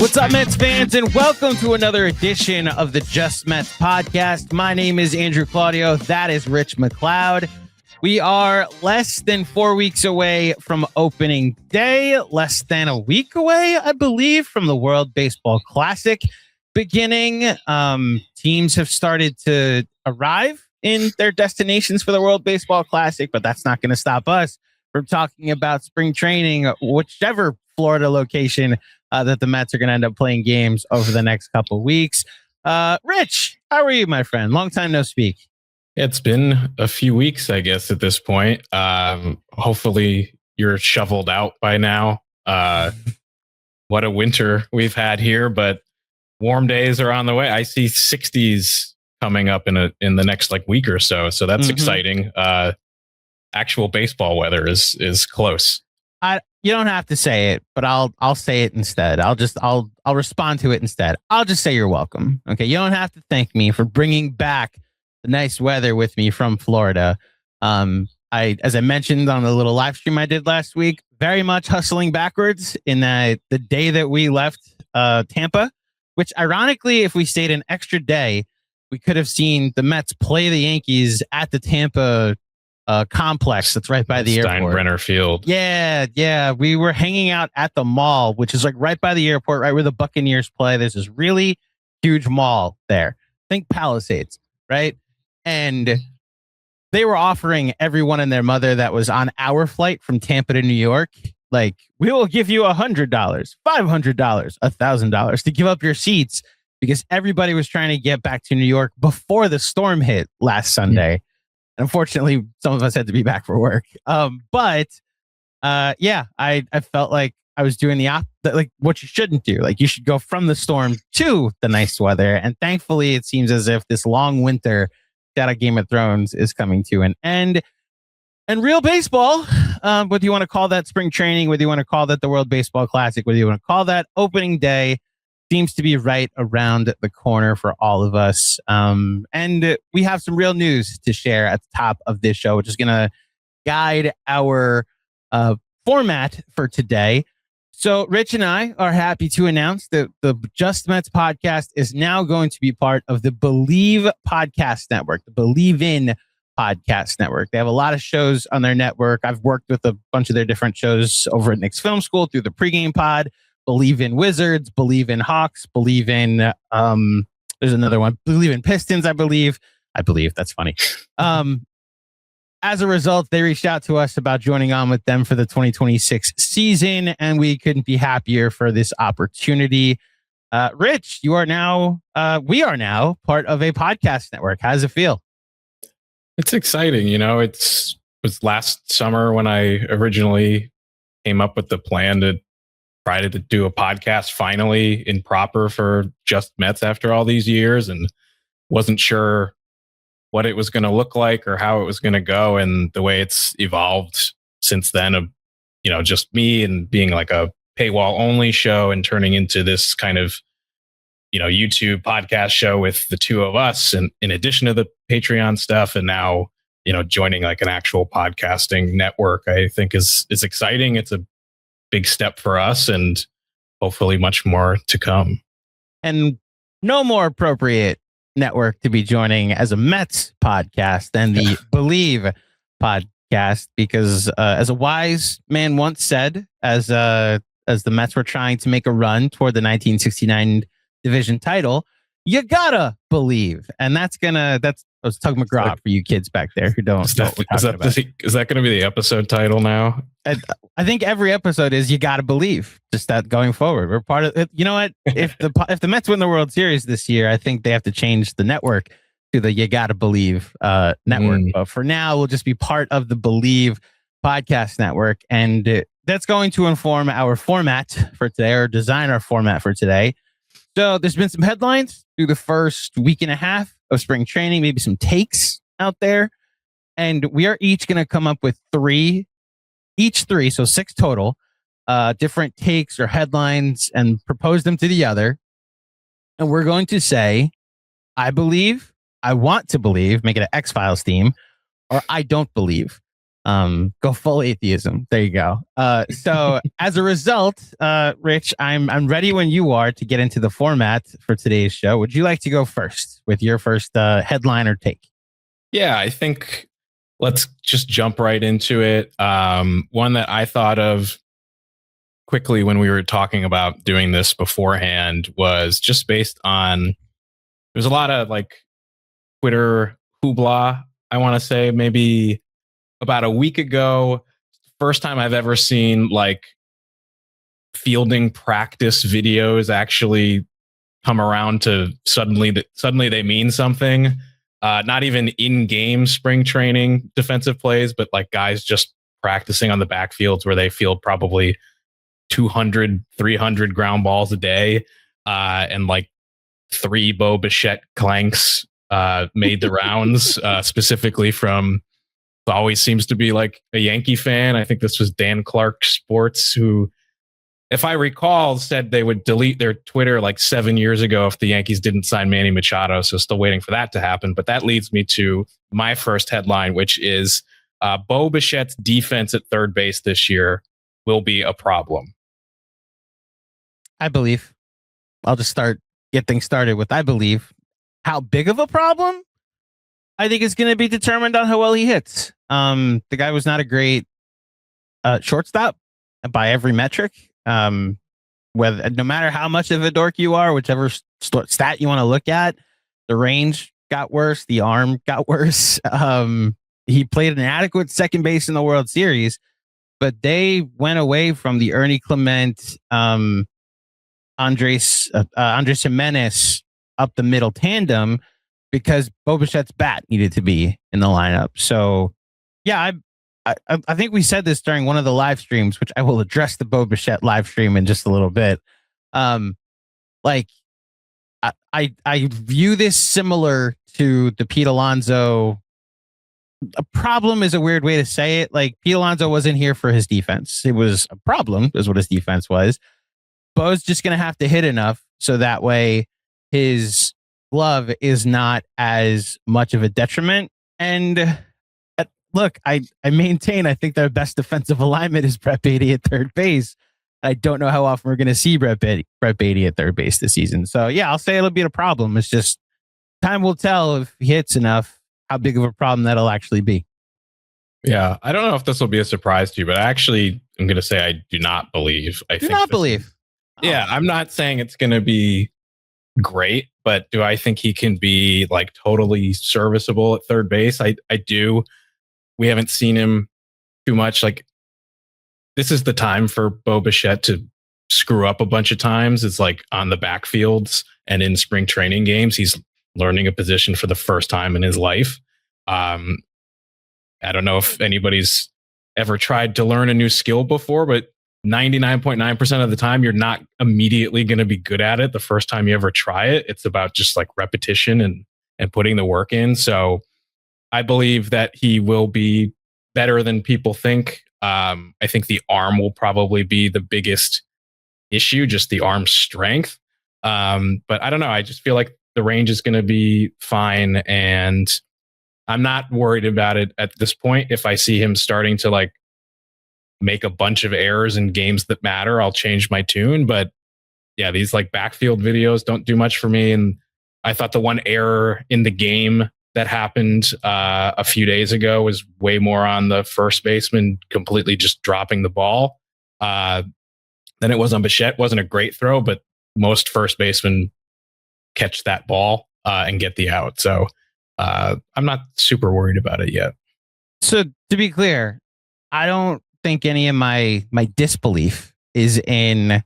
What's up, Mets fans, and welcome to another edition of the Just Mets podcast. My name is Andrew Claudio. That is Rich MacLeod. We are less than 4 weeks away from opening day, less than a week away, I Bleav, from the World Baseball Classic beginning. Teams have started to arrive in their destinations for the World Baseball Classic, but that's not going to stop us from talking about spring training, whichever Florida location that the Mets are going to end up playing games over the next couple of weeks. Rich, how are you, my friend? Long time no speak. It's been a few weeks, I guess, at this point. Hopefully you're shoveled out by now. What a winter we've had here, but warm days are on the way. I see 60s coming up in the next week or so. So that's exciting. Actual baseball weather is close. You don't have to say it, but I'll say it instead. I'll respond to it instead. I'll just say you're welcome. Okay. You don't have to thank me for bringing back the nice weather with me from Florida. As I mentioned on the little live stream I did last week, very much hustling backwards in the day that we left Tampa, which ironically, if we stayed an extra day, we could have seen the Mets play the Yankees at the Tampa complex that's right by the airport. Steinbrenner Field. Yeah. We were hanging out at the mall, which is right by the airport, right where the Buccaneers play. There's this really huge mall there. Think Palisades, right? And they were offering everyone and their mother that was on our flight from Tampa to New York, we will give you $100, $500, $1,000 to give up your seats, because everybody was trying to get back to New York before the storm hit last Sunday. And unfortunately, some of us had to be back for work. I felt like I was doing the opposite, what you shouldn't do. You should go from the storm to the nice weather. And thankfully, it seems as if this long winter out of Game of Thrones is coming to an end. And real baseball, whether you want to call that spring training, whether you want to call that the World Baseball Classic, whether you want to call that opening day, seems to be right around the corner for all of us. And we have some real news to share at the top of this show, which is going to guide our format for today. So Rich and I are happy to announce that the Just Mets podcast is now going to be part of the Bleav podcast network, the Bleav in podcast network. They have a lot of shows on their network. I've worked with a bunch of their different shows over at Knicks Film School through the pregame pod. Bleav in Wizards, Bleav in Hawks, Bleav in there's another one, Bleav in Pistons, I Bleav, that's funny. As a result, they reached out to us about joining on with them for the 2026 season, and we couldn't be happier for this opportunity. Rich, we are now part of a podcast network. How does it feel? It's exciting. It was last summer when I originally came up with the plan to try to do a podcast finally in proper for Just Mets after all these years, and wasn't sure what it was going to look like or how it was going to go. And the way it's evolved since then of, just me and being a paywall only show and turning into this kind of, YouTube podcast show with the two of us, and in addition to the Patreon stuff, and now, joining an actual podcasting network, I think is exciting. It's a big step for us, and hopefully much more to come. And no more appropriate network to be joining as a Mets podcast than the Bleav podcast, because as a wise man once said, as the Mets were trying to make a run toward the 1969 division title, you gotta believe. And that's I was Tug McGraw for you kids back there who don't know what we're talking about. Is that going to be the episode title now? I think every episode is "You Gotta Bleav." Just that going forward, we're part of it. You know what? If the Mets win the World Series this year, I think they have to change the network to the "You Gotta Bleav" network. But for now, we'll just be part of the Bleav podcast network, and that's going to inform our format for today, or design our format for today. So there's been some headlines through the first week and a half of spring training, maybe some takes out there. And we are each going to come up with three, so 6 total, different takes or headlines, and propose them to the other. And we're going to say, I believe, I want to believe, make it an X-Files theme, or I don't believe. Go full atheism. There you go. So as a result, Rich, I'm ready when you are to get into the format for today's show. Would you like to go first with your first headline or take? Yeah, I think let's just jump right into it. One that I thought of quickly when we were talking about doing this beforehand was just based on, there's a lot of like Twitter hoopla, I want to say, maybe about a week ago, first time I've ever seen like fielding practice videos actually come around to suddenly they mean something. Not even in-game spring training defensive plays, but like guys just practicing on the backfields where they field probably 200, 300 ground balls a day, and like 3 Bichette clanks made the rounds, specifically from, always seems to be like a Yankee fan. I think this was Dan Clark Sports, who, if I recall, said they would delete their Twitter like 7 years ago if the Yankees didn't sign Manny Machado. So still waiting for that to happen. But that leads me to my first headline, which is Bichette's defense at third base this year will be a problem. I believe. I'll just get things started with I believe. How big of a problem? I think it's going to be determined on how well he hits. The guy was not a great shortstop by every metric. Whether, no matter how much of a dork you are, whichever stat you want to look at, the range got worse, the arm got worse. He played an adequate second base in the World Series, but they went away from the Ernie Clement, Andres Jimenez up the middle tandem because Bichette's bat needed to be in the lineup. So, yeah, I think we said this during one of the live streams, which I will address the Bichette live stream in just a little bit. Like, I view this similar to the Pete Alonso. A problem is a weird way to say it. Like, Pete Alonso wasn't here for his defense. It was a problem, is what his defense was. Bo's just going to have to hit enough so that way his glove is not as much of a detriment. And look, I maintain I think their best defensive alignment is Brett Baty at third base. I don't know how often we're going to see Brett Baty at third base this season. So, yeah, I'll say it'll be a problem. It's just time will tell if he hits enough, how big of a problem that'll actually be. Yeah, I don't know if this will be a surprise to you, but actually, I'm going to say I do not believe. I do not believe. Yeah, I'm not saying it's going to be great, but do I think he can be like totally serviceable at third base? I do. We haven't seen him too much. Like, this is the time for Bichette to screw up a bunch of times. It's like on the backfields and in spring training games. He's learning a position for the first time in his life. I don't know if anybody's ever tried to learn a new skill before, but 99.9% of the time, you're not immediately going to be good at it the first time you ever try it. It's about just like repetition and putting the work in. So I believe that he will be better than people think. I think the arm will probably be the biggest issue, just the arm strength. But I don't know. I just feel like the range is going to be fine. And I'm not worried about it at this point. If I see him starting to like make a bunch of errors in games that matter, I'll change my tune. But yeah, these like backfield videos don't do much for me. And I thought the one error in the game that happened a few days ago was way more on the first baseman completely just dropping the ball than it was on Bichette. Wasn't a great throw, but most first basemen catch that ball and get the out. So I'm not super worried about it yet. So to be clear, I don't think any of my disbelief is in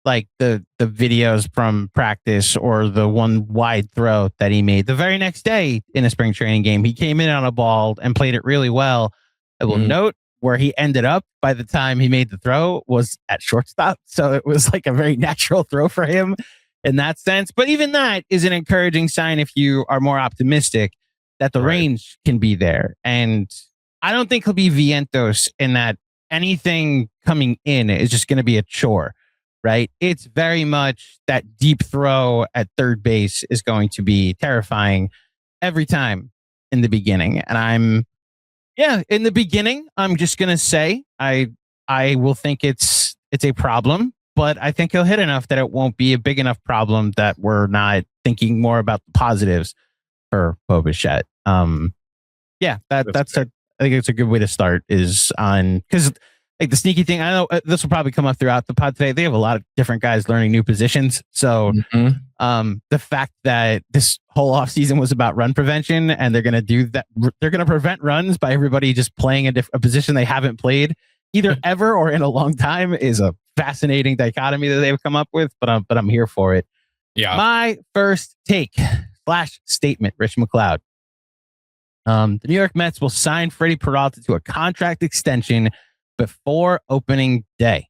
like the videos from practice or the one wide throw that he made the very next day in a spring training game. He came in on a ball and played it really well. I will note where he ended up by the time he made the throw was at shortstop. So it was like a very natural throw for him in that sense. But even that is an encouraging sign if you are more optimistic that the range can be there. And I don't think he'll be Vientos in that anything coming in is just going to be a chore, right? It's very much that deep throw at third base is going to be terrifying every time in the beginning. And Yeah, in the beginning, I'm just gonna say I will think it's a problem, but I think he'll hit enough that it won't be a big enough problem that we're not thinking more about the positives for Bichette. Yeah, that's a I think it's a good way to start is on because like the sneaky thing. I know this will probably come up throughout the pod today. They have a lot of different guys learning new positions, so the fact that this whole offseason was about run prevention and they're going to do that, they're going to prevent runs by everybody just playing a position they haven't played either ever or in a long time is a fascinating dichotomy that they've come up with. But I'm here for it. Yeah. My first take / statement, Rich MacLeod. The New York Mets will sign Freddy Peralta to a contract extension before opening day.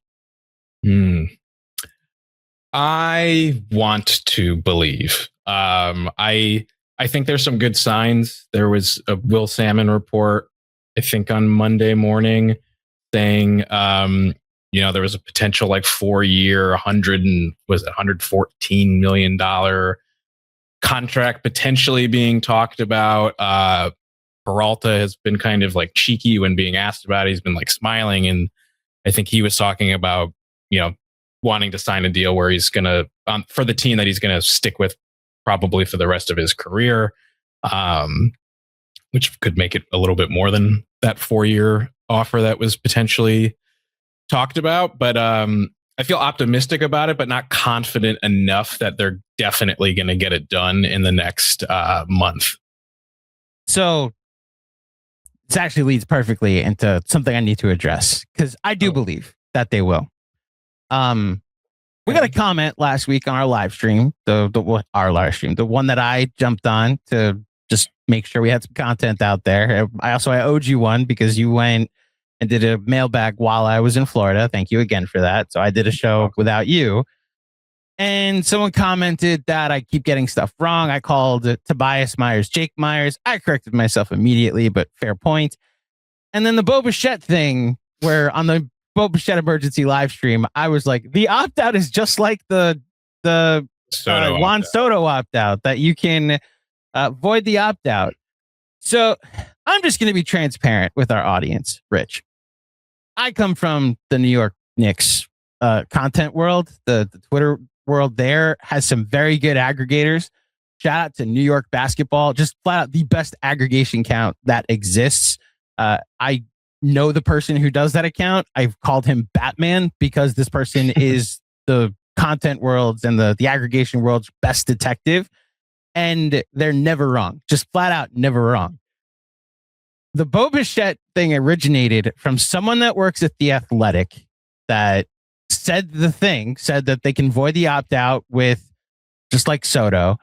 I want to believe. I think there's some good signs. There was a Will Salmon report, I think on Monday morning, saying there was a potential like 4-year, $114 million contract potentially being talked about. Peralta has been kind of like cheeky when being asked about it. He's been like smiling, and I think he was talking about wanting to sign a deal where he's gonna for the team that he's gonna stick with probably for the rest of his career, which could make it a little bit more than that 4-year offer that was potentially talked about. But I feel optimistic about it, but not confident enough that they're definitely going to get it done in the next month. So this actually leads perfectly into something I need to address because I do believe that they will. We got a comment last week on our live stream, the one that I jumped on to just make sure we had some content out there. I owed you one because you went and did a mailbag while I was in Florida. Thank you again for that. So I did a show without you. And someone commented that I keep getting stuff wrong. I called Tobias Myers Jake Myers. I corrected myself immediately, but fair point. And then the Bichette thing, where on the Bichette emergency live stream, I was like, the opt-out is just like the Juan Soto opt-out, that you can void the opt-out. So I'm just going to be transparent with our audience, Rich. I come from the New York Knicks content world. The Twitter world there has some very good aggregators. Shout out to New York basketball, just flat out the best aggregation count that exists. I know the person who does that account. I've called him Batman because this person is the content world's and the aggregation world's best detective. And they're never wrong. Just flat out never wrong. The Bichette thing originated from someone that works at The Athletic that said that they can void the opt-out with just like Soto.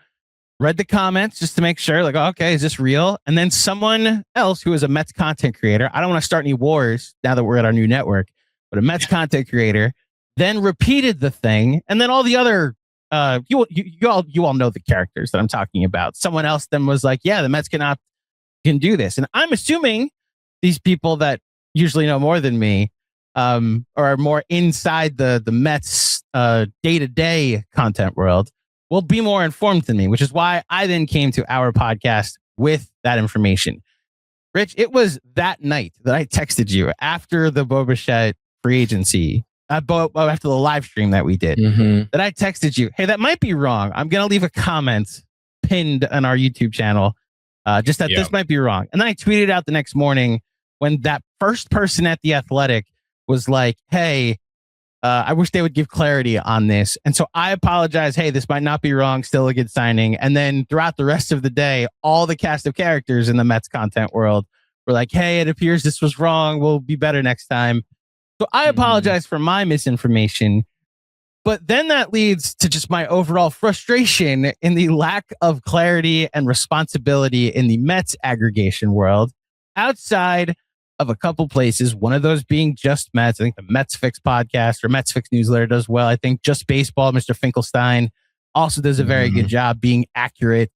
Read the comments just to make sure, like, oh, okay, is this real? And then someone else who is a Mets content creator, I don't want to start any wars now that we're at our new network, but a Mets content creator then repeated the thing. And then all the other, you all know the characters that I'm talking about. Someone else then was like, yeah, the Mets can do this. And I'm assuming these people that usually know more than me or are more inside the Mets day-to-day content world will be more informed than me, which is why I then came to our podcast with that information. Rich, it was that night that I texted you after the Bichette free agency, after the live stream that we did, that I texted you, hey, that might be wrong. I'm going to leave a comment pinned on our YouTube channel, just that this might be wrong. And then I tweeted out the next morning when that first person at The Athletic was like, hey, I wish they would give clarity on this. And so I apologize. Hey, this might not be wrong. Still a good signing. And then throughout the rest of the day, all the cast of characters in the Mets content world were like, hey, it appears this was wrong. We'll be better next time. So I apologize for my misinformation. But then that leads to just my overall frustration in the lack of clarity and responsibility in the Mets aggregation world outside of a couple places, one of those being Just Mets. I think the Mets Fix podcast or Mets Fix newsletter does well. I think Just Baseball, Mr. Finkelstein, also does a very good job being accurate.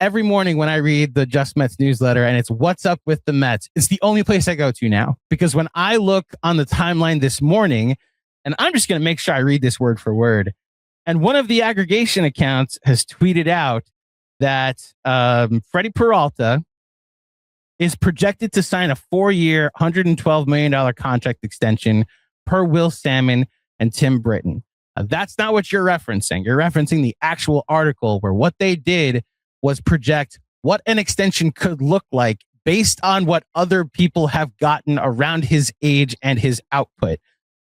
Every morning when I read the Just Mets newsletter and it's what's up with the Mets, it's the only place I go to now. Because when I look on the timeline this morning, and I'm just going to make sure I read this word for word, and one of the aggregation accounts has tweeted out that Freddy Peralta is projected to sign a 4-year, $112 million contract extension per Will Salmon and Tim Britton. That's not what you're referencing. You're referencing the actual article where what they did was project what an extension could look like based on what other people have gotten around his age and his output.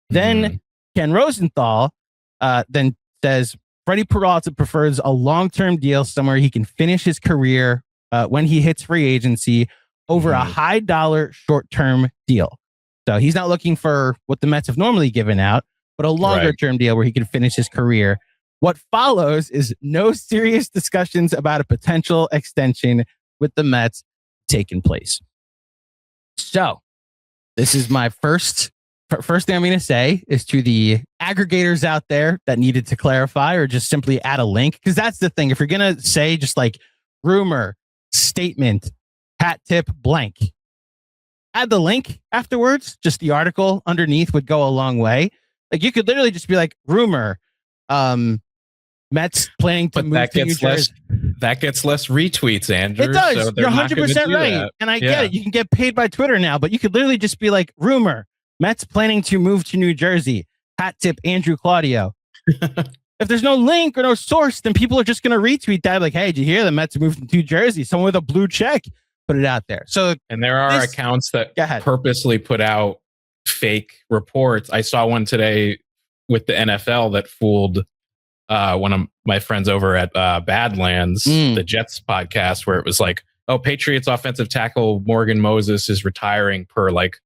Then Ken Rosenthal then says Freddy Peralta prefers a long-term deal somewhere he can finish his career when he hits free agency over a high-dollar short-term deal. So he's not looking for what the Mets have normally given out, but a longer-term deal where he can finish his career. What follows is no serious discussions about a potential extension with the Mets taking place. So this is my first thing I'm going to say is to the aggregators out there that needed to clarify or just simply add a link. Because that's the thing. If you're going to say just like rumor, statement, hat tip, blank, add the link afterwards. Just the article underneath would go a long way. Like you could literally just be like rumor, Mets planning to move to New Jersey. That gets less retweets, Andrew. It does. So You're 100% right. That. And I get it. You can get paid by Twitter now, but you could literally just be like, rumor, Mets planning to move to New Jersey. Hat tip, Andrew Claudio. If there's no link or no source, then people are just going to retweet that. Like, hey, did you hear the Mets moved to New Jersey? Someone with a blue check put it out there. So, and there are accounts that purposely put out fake reports. I saw one today with the NFL that fooled one of my friends over at Badlands, the Jets podcast, where it was like, oh, Patriots offensive tackle Morgan Moses is retiring per like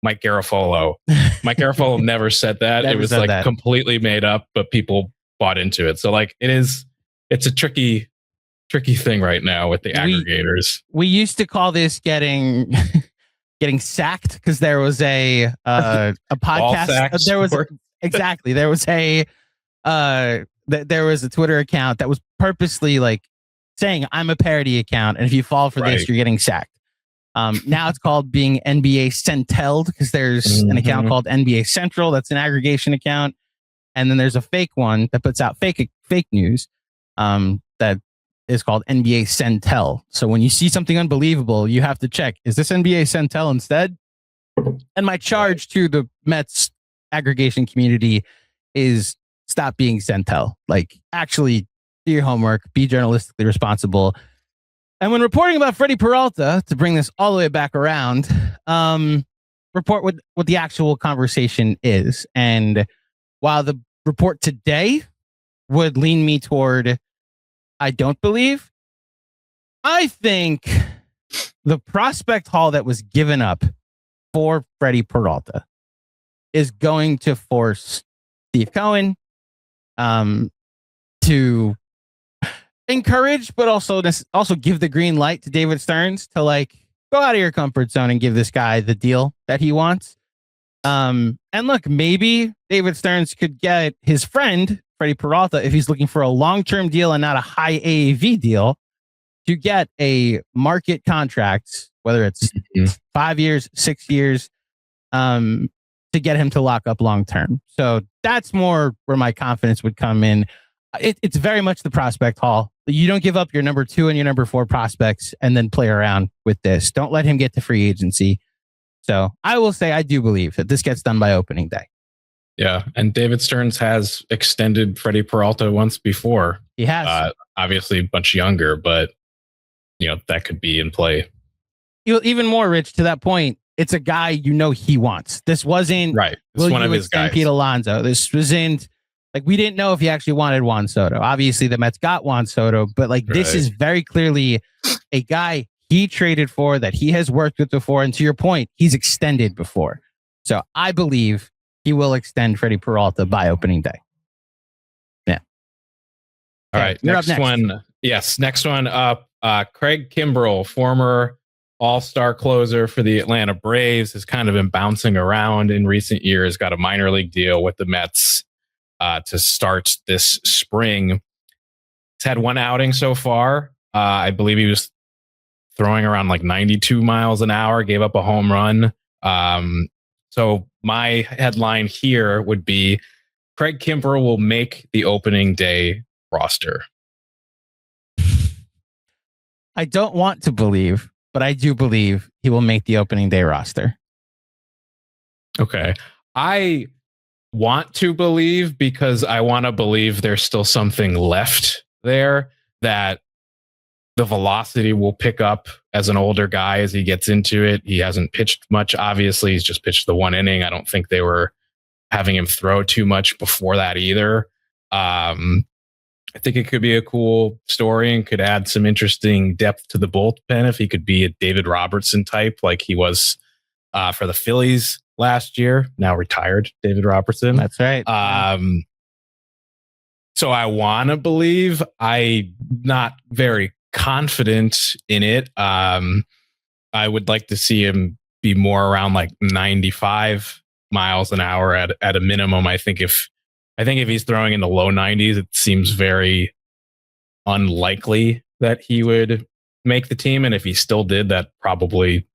Mike Garafolo. Mike Garafolo never said that. It was like completely made up, but people bought into it. So like it's a tricky thing right now with the aggregators. We used to call this getting sacked because there was a podcast. There was exactly there was a there was a Twitter account that was purposely like saying I'm a parody account, and if you fall for this, you're getting sacked. Now it's called being NBA Centelled because there's an account called NBA Central that's an aggregation account, and then there's a fake one that puts out fake news that is called NBA Centel. So when you see something unbelievable, you have to check, is this NBA Centel instead? And my charge to the Mets aggregation community is stop being Centel. Like actually do your homework, be journalistically responsible. And when reporting about Freddy Peralta, to bring this all the way back around, report what the actual conversation is. And while the report today would lean me toward I don't believe, I think the prospect haul that was given up for Freddy Peralta is going to force Steve Cohen to encourage, but also give the green light to David Stearns to like go out of your comfort zone and give this guy the deal that he wants. And look, maybe David Stearns could get his friend Freddy Peralta, if he's looking for a long-term deal and not a high AAV deal, to get a market contract, whether it's 5 years, 6 years, to get him to lock up long-term. So that's more where my confidence would come in. It's very much the prospect haul. You don't give up your number 2 and your number 4 prospects and then play around with this. Don't let him get to free agency. So I will say I do believe that this gets done by opening day. Yeah, and David Stearns has extended Freddy Peralta once before. He has. Obviously much younger, but that could be in play. Even more, Rich, to that point, it's a guy he wants. This wasn't right. It's one of his guys. Pete Alonso. This wasn't like we didn't know if he actually wanted Juan Soto. Obviously, the Mets got Juan Soto, but this is very clearly a guy he traded for that he has worked with before. And to your point, he's extended before. So I believe he will extend Freddy Peralta by opening day. Yeah. All right. Next one. Yes. Next one up. Craig Kimbrel, former all-star closer for the Atlanta Braves, has kind of been bouncing around in recent years, got a minor league deal with the Mets to start this spring. He's had one outing so far. I believe he was throwing around like 92 miles an hour, gave up a home run. So my headline here would be Craig Kimbrel will make the opening day roster. I don't want to believe, but I do believe he will make the opening day roster. Okay. I want to believe because I want to believe there's still something left there, that the velocity will pick up as an older guy as he gets into it. He hasn't pitched much, obviously. He's just pitched the one inning. I don't think they were having him throw too much before that either. I think it could be a cool story and could add some interesting depth to the bullpen if he could be a David Robertson type like he was for the Phillies last year. Now retired David Robertson. That's right. So I want to believe. I'm not very confident in it. I would like to see him be more around like 95 miles an hour at a minimum. I think if he's throwing in the low 90s, it seems very unlikely that he would make the team. And if he still did, that probably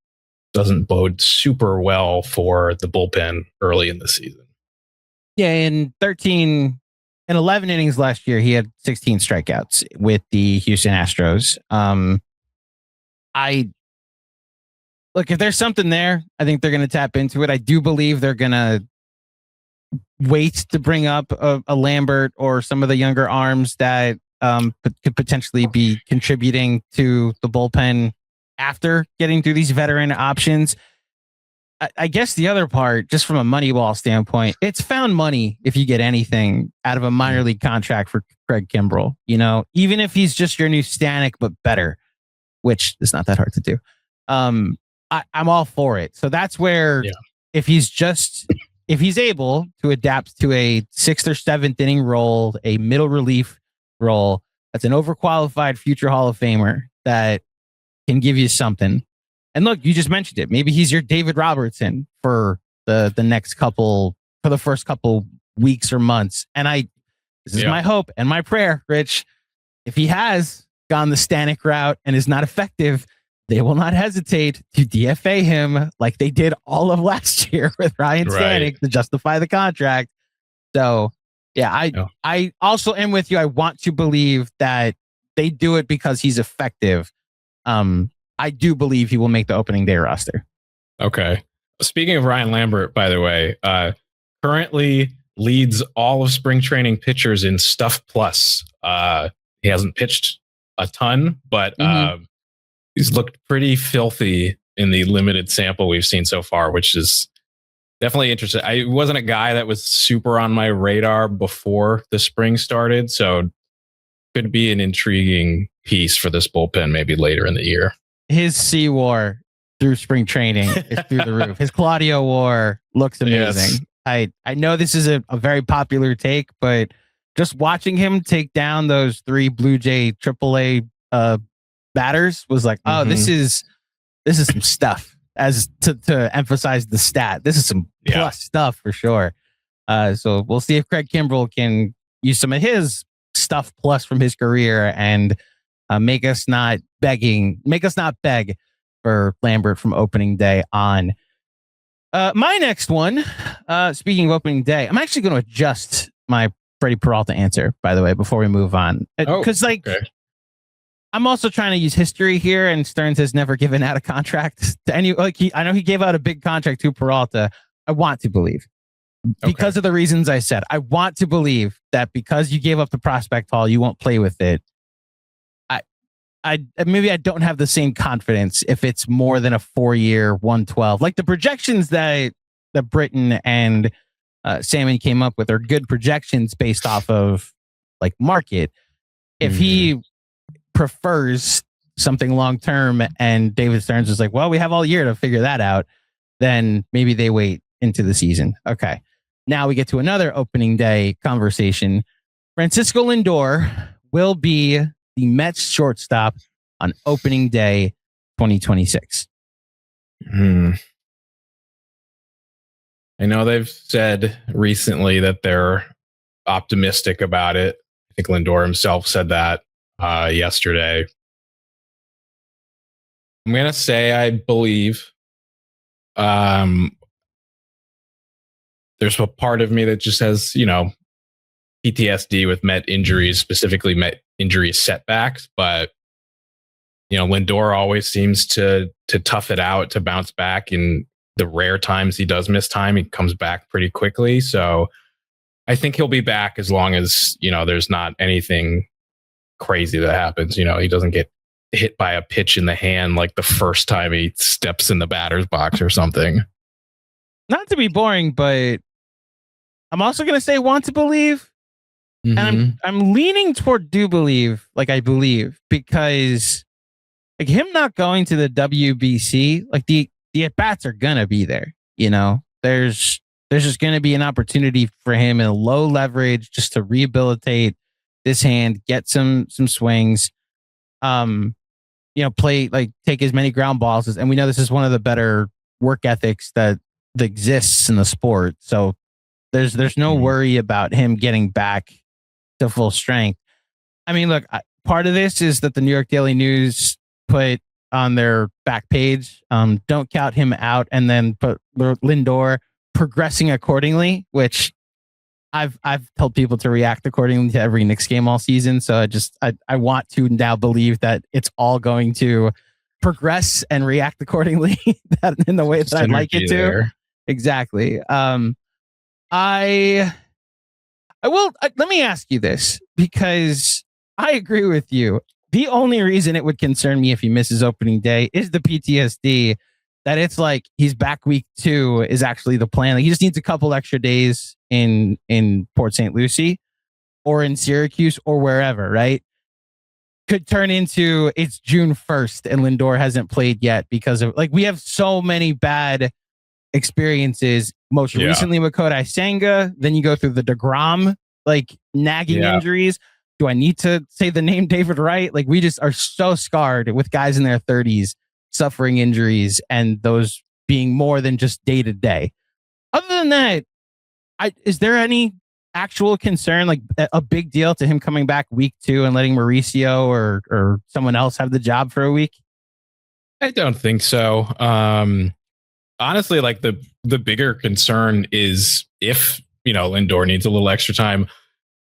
doesn't bode super well for the bullpen early in the season. Yeah, in 11 innings last year, he had 16 strikeouts with the Houston Astros. If there's something there, I think they're going to tap into it. I do believe they're going to wait to bring up a Lambert or some of the younger arms that could potentially be contributing to the bullpen after getting through these veteran options. I guess the other part, just from a Moneyball standpoint, it's found money if you get anything out of a minor league contract for Craig Kimbrel. You know, even if he's just your new Stanek, but better, which is not that hard to do. I'm all for it. So that's where if he's able to adapt to a 6th or 7th inning role, a middle relief role, that's an overqualified future Hall of Famer that can give you something. And look, you just mentioned it. Maybe he's your David Robertson for the first couple weeks or months. And this is my hope and my prayer, Rich. If he has gone the Stanek route and is not effective, they will not hesitate to DFA him like they did all of last year with Ryan Stanek to justify the contract. So, I also am with you. I want to believe that they do it because he's effective. I do believe he will make the opening day roster. Okay. Speaking of Ryan Lambert, by the way, currently leads all of spring training pitchers in Stuff Plus. He hasn't pitched a ton, but he's looked pretty filthy in the limited sample we've seen so far, which is definitely interesting. I wasn't a guy that was super on my radar before the spring started, so could be an intriguing piece for this bullpen maybe later in the year. His C WAR through spring training is through the roof. His Claudio WAR looks amazing. Yes. I know this is a very popular take, but just watching him take down those 3 Blue Jay AAA batters was like, this is some stuff. As to emphasize the stat, this is some plus stuff for sure. So we'll see if Craig Kimbrel can use some of his stuff plus from his career and make us not beg for Lambert from opening day on. My next one, speaking of opening day, I'm actually going to adjust my Freddy Peralta answer, by the way, before we move on. Because I'm also trying to use history here, and Stearns has never given out a contract to any. I know he gave out a big contract to Peralta. I want to believe, because of the reasons I said, I want to believe that because you gave up the prospect haul, you won't play with it. Maybe I don't have the same confidence if it's more than a 4-year 112. Like the projections that Britton and Salmon came up with are good projections based off of like market. If he prefers something long term and David Stearns is like, well, we have all year to figure that out, then maybe they wait into the season. Okay. Now we get to another opening day conversation. Francisco Lindor will be the Mets shortstop on opening day 2026. I know they've said recently that they're optimistic about it. I think Lindor himself said that yesterday. I'm going to say I believe. There's a part of me that just has, PTSD with Met injuries, specifically Met injury setbacks. But, Lindor always seems to tough it out, to bounce back. In the rare times he does miss time, he comes back pretty quickly. So I think he'll be back as long as, there's not anything crazy that happens. He doesn't get hit by a pitch in the hand like the first time he steps in the batter's box or something. Not to be boring, but I'm also going to say want to believe. Mm-hmm. And I'm leaning toward do believe, like I believe, because like him not going to the WBC, like the at-bats are going to be there. There's just going to be an opportunity for him in low leverage just to rehabilitate this hand, get some swings, play, like take as many ground balls as, and we know this is one of the better work ethics that exists in the sport. So there's no worry about him getting back to full strength. I mean, look, part of this is that the New York Daily News put on their back page, don't count him out, and then put Lindor progressing accordingly, which I've told people to react accordingly to every Knicks game all season. So I want to now believe that it's all going to progress and react accordingly in the way that I'd like it to. There. Exactly. Let me ask you this, because I agree with you. The only reason it would concern me if he misses opening day is the PTSD, that it's like he's back week 2 is actually the plan. Like he just needs a couple extra days in Port St. Lucie or in Syracuse or wherever, right? Could turn into it's June 1st and Lindor hasn't played yet because of, like, we have so many bad experiences. Most recently with Kodai Senga, then you go through the DeGrom, like nagging injuries. Do I need to say the name David Wright? Like we just are so scarred with guys in their 30s suffering injuries, and those being more than just day to day. Other than that, is there any actual concern, like a big deal to him coming back week 2 and letting Mauricio or someone else have the job for a week? I don't think so. Honestly, like the bigger concern is if, Lindor needs a little extra time.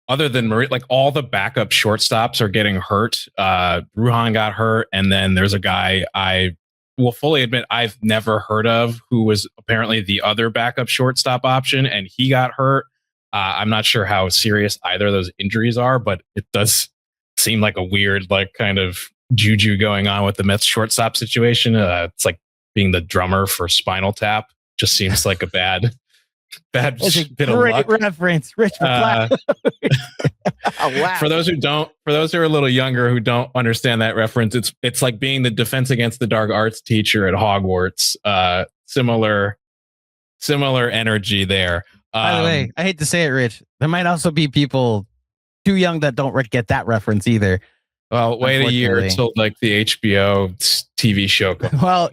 Other than like all the backup shortstops are getting hurt. Ruhan got hurt, and then there's a guy I will fully admit I've never heard of who was apparently the other backup shortstop option, and he got hurt. I'm not sure how serious either of those injuries are, but it does seem like a weird, like, kind of juju going on with the Mets shortstop situation. It's like being the drummer for Spinal Tap. Just seems like a bad bit of luck. Reference, Rich MacLeod. Wow. For those who are a little younger who don't understand that reference, it's like being the Defense Against the Dark Arts teacher at Hogwarts. Similar energy there. By the way, I hate to say it, Rich, there might also be people too young that don't get that reference either. Well, wait a year until like the HBO TV show comes. Well,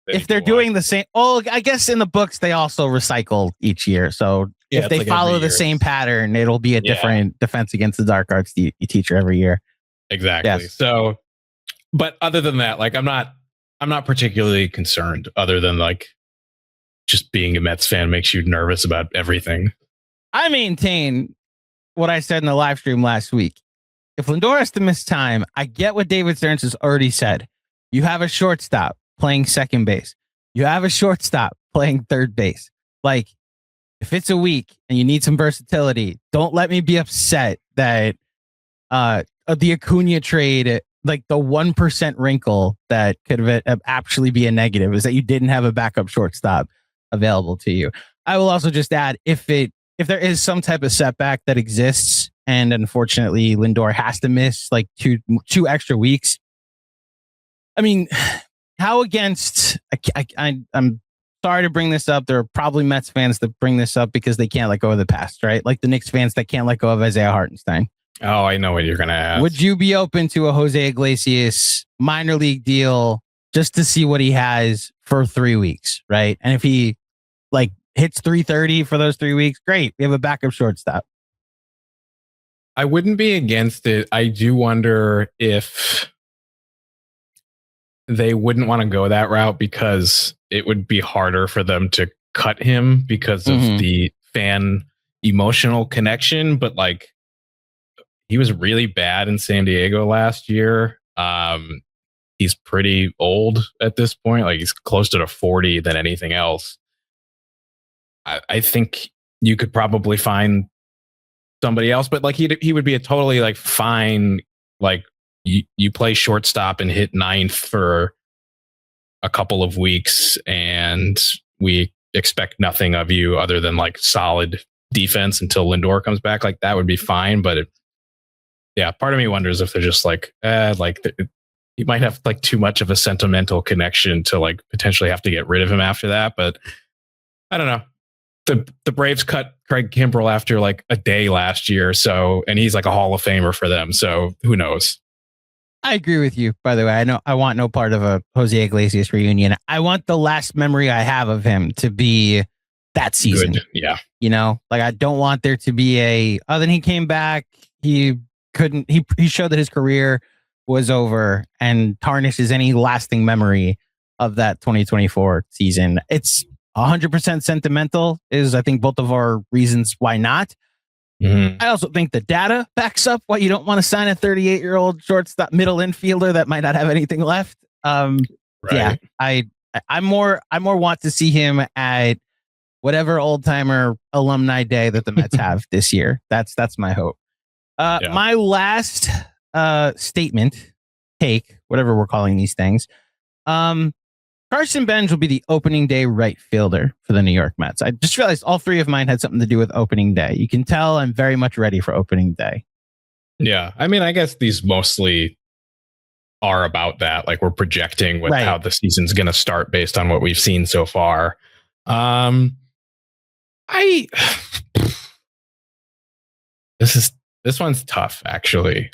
if they're doing the same, I guess in the books they also recycle each year. So if they follow the same pattern, it'll be a different Defense Against the Dark Arts teacher every year. Exactly. Yes. So, but other than that, like I'm not particularly concerned. Other than like just being a Mets fan makes you nervous about everything. I maintain what I said in the live stream last week. If Lindor has to miss time, I get what David Stearns has already said. You have a shortstop playing second base. You have a shortstop playing third base. Like, if it's a week and you need some versatility, don't let me be upset that the Acuna trade, like the 1% wrinkle that could have actually be a negative, is that you didn't have a backup shortstop available to you. I will also just add, if there is some type of setback that exists, and unfortunately Lindor has to miss like two extra weeks. I mean, how against? I'm sorry to bring this up. There are probably Mets fans that bring this up because they can't let go of the past, right? Like the Knicks fans that can't let go of Isaiah Hartenstein. Oh, I know what you're gonna ask. Would you be open to a Jose Iglesias minor league deal just to see what he has for 3 weeks, right? And if he like hits 330 for those 3 weeks, great. We have a backup shortstop. I wouldn't be against it. I do wonder if they wouldn't want to go that route because it would be harder for them to cut him because of the fan emotional connection. But like, he was really bad in San Diego last year. he's pretty old at this point. Like he's closer to 40 than anything else. I think you could probably find somebody else, but like he would be a totally like fine, like you play shortstop and hit ninth for a couple of weeks and we expect nothing of you other than like solid defense until Lindor comes back. Like that would be fine. But part of me wonders if they're just like, you might have like too much of a sentimental connection to like potentially have to get rid of him after that. But I don't know. The Braves cut Craig Kimbrel after like a day last year. So, and he's like a Hall of Famer for them. So who knows? I agree with you, by the way. I want no part of a Jose Iglesias reunion. I want the last memory I have of him to be that season. Good. Yeah. You know, like I don't want there to be then he came back. He showed that his career was over and tarnishes any lasting memory of that 2024 season. It's 100% sentimental is, I think, both of our reasons why not. Mm-hmm. I also think the data backs up why you don't want to sign a 38-year-old shortstop middle infielder that might not have anything left. Right. Yeah, I more want to see him at whatever old timer alumni day that the Mets have this year. That's my hope. My last take, whatever we're calling these things. Carson Benge will be the opening day right fielder for the New York Mets. I just realized all three of mine had something to do with opening day. You can tell I'm very much ready for opening day. Yeah. I mean, I guess these mostly are about that. Like we're projecting how the season's going to start based on what we've seen so far. This one's tough, actually.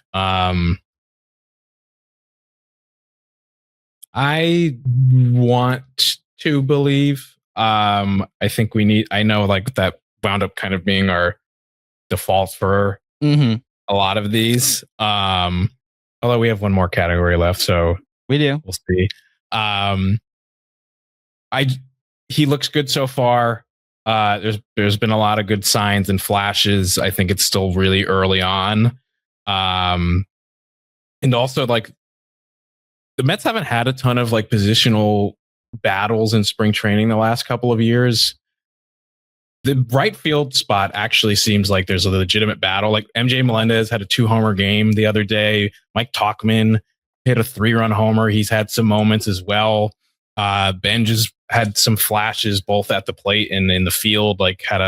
I want to Bleav. I think I know like that wound up kind of being our default for a lot of these. Although we have one more category left, so we do. We'll see. He looks good so far. There's been a lot of good signs and flashes. I think it's still really early on. And also like the Mets haven't had a ton of like positional battles in spring training the last couple of years. The right field spot actually seems like there's a legitimate battle. Like MJ Melendez had a 2-homer game the other day. Mike Tauchman hit a 3-run homer. He's had some moments as well. Benge has had some flashes both at the plate and in the field. Like had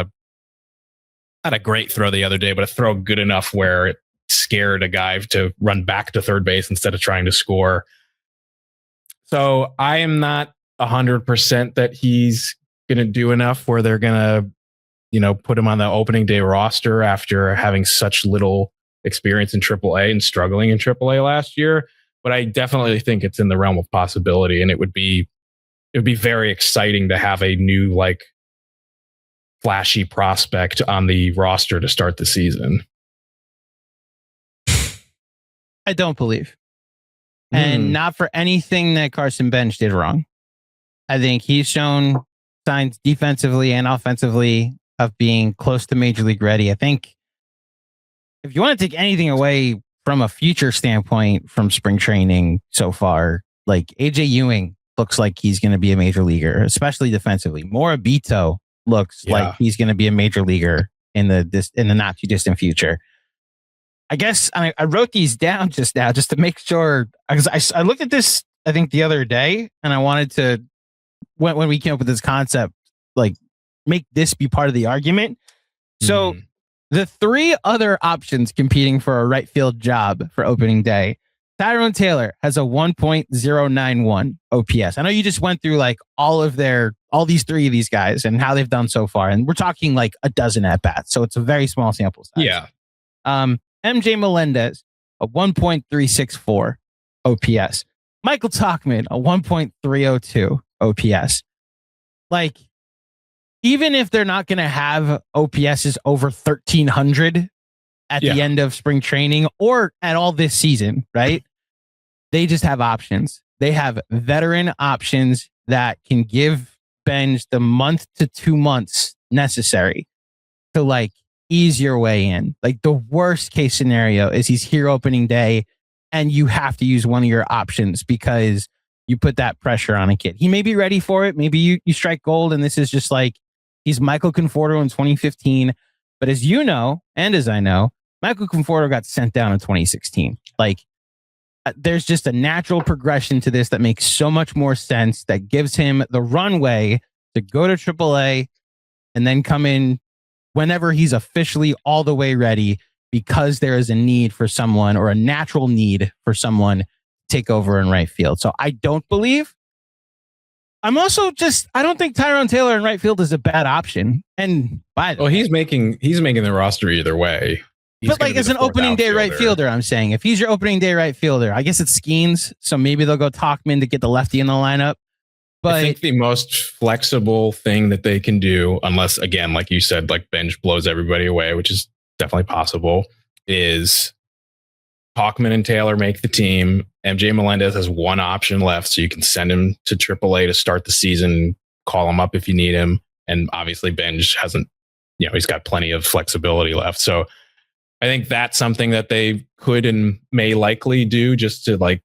a great throw the other day, but a throw good enough where it scared a guy to run back to third base instead of trying to score. So I am not 100% that he's going to do enough where they're going to, put him on the opening day roster after having such little experience in AAA and struggling in AAA last year. But I definitely think it's in the realm of possibility, and it would be very exciting to have a new like flashy prospect on the roster to start the season. I don't Bleav. And not for anything that Carson Benge did wrong. I think he's shown signs defensively and offensively of being close to major league ready. I think if you want to take anything away from a future standpoint from spring training so far, like AJ Ewing looks like he's going to be a major leaguer, especially defensively. Morabito looks like he's going to be a major leaguer in the not too distant future. I guess I wrote these down just now just to make sure, because I looked at this, I think the other day, and I wanted to, when we came up with this concept, like make this be part of the argument. So the three other options competing for a right field job for opening day, Tyrone Taylor has a 1.091 OPS. I know you just went through like all these three of these guys and how they've done so far. And we're talking like a dozen at bats. So it's a very small sample size. Yeah. MJ Melendez, a 1.364 OPS. Michael Tauchman, a 1.302 OPS. Like, even if they're not going to have OPSs over 1,300 at the end of spring training or at all this season, right? They just have options. They have veteran options that can give Benge the month to 2 months necessary to like ease your way in. Like the worst case scenario is he's here opening day and you have to use one of your options because you put that pressure on a kid. He may be ready for it. Maybe you strike gold and this is just like he's Michael Conforto in 2015. But as you know, and as I know, Michael Conforto got sent down in 2016. Like, there's just a natural progression to this that makes so much more sense, that gives him the runway to go to AAA and then come in whenever he's officially all the way ready, because there is a need for someone, or a natural need for someone, to take over in right field. So I don't believe. I'm also I don't think Tyrone Taylor in right field is a bad option. And he's making the roster either way. But like as an opening day right fielder, I'm saying if he's your opening day right fielder, I guess it's Skeens. So maybe they'll go Tauchman to get the lefty in the lineup. But I think the most flexible thing that they can do, unless again, like you said, like Benge blows everybody away, which is definitely possible, is Tauchman and Taylor make the team. MJ Melendez has one option left, so you can send him to AAA to start the season, call him up if you need him. And obviously Benge hasn't, he's got plenty of flexibility left. So I think that's something that they could and may likely do, just to like